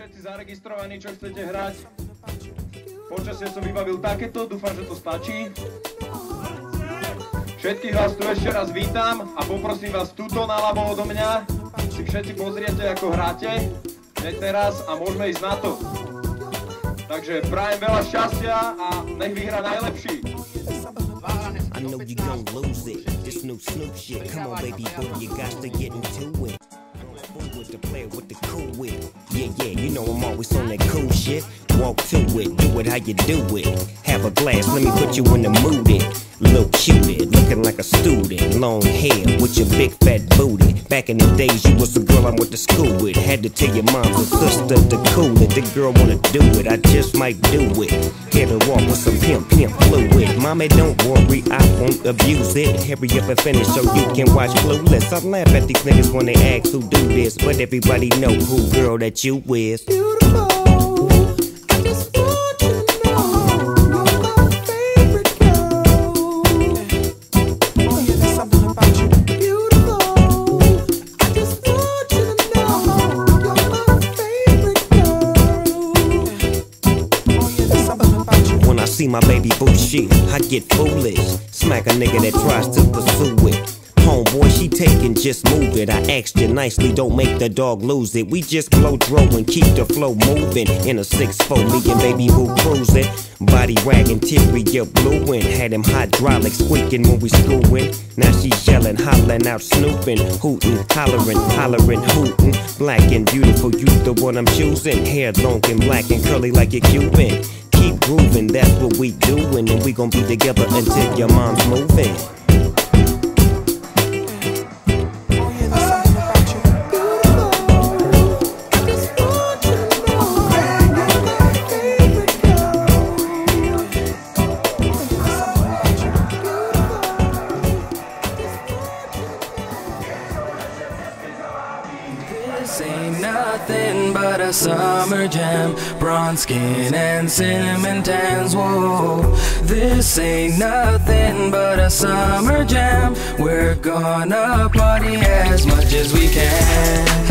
všetci zaregistrovaní, čo chcete hrať. Počasie som vybavil takéto, dúfam, že to stačí. Všetkých vás tu ešte raz vítam a poprosím vás túto naľavo odo mňa. Si všetci pozriete, ako hráte. Hneď teraz a môžeme ísť na to. Takže prajem veľa šťastia a nech vyhrá najlepší. I know you gon' lose it. This new Snoop shit. Come on, baby boo, you got to get into it. With the player with the cool wit. Yeah, you know I'm always on that cool shit. Walk to it, do it how you do it. Have a glass, let me put you in the mood. Little cutie, looking like a student. Long hair with your big fat booty. Back in the days, you was the girl I went to school with. Had to tell your mom and sister to cool it. The girl wanna do it, I just might do it. Hit her off with some pimp fluid. Mommy, don't worry, I won't abuse it. Hurry up and finish so you can watch Clueless. I laugh at these niggas when they ask who do this, but everybody know who girl that you is. Beautiful. I just want you to know you're my favorite girl. Oh yeah, there's something about you. Beautiful. I just want you to know you're my favorite girl. Oh yeah, there's something about you. When I see my baby boo shit, I get foolish. Smack a nigga that tries to pursue it. Homeboy, she taking, just move it. I asked you nicely, don't make the dog lose it. We just blow throw and keep the flow moving. In a 6'4", me and baby boo cruising. Body wagging, interior blueing. Had him hydraulics squeaking when we screwing. Now she yelling, hollering out, snooping, hooting, hollering, hooting. Black and beautiful, you the one I'm choosing. Hair long and black and curly like a Cuban. Keep grooving, that's what we doing, and we gon' be together until your mom's moving. This ain't nothing but a summer jam. Bronze skin and cinnamon tans, whoa. This ain't nothing but a summer jam. We're gonna party as much as we can.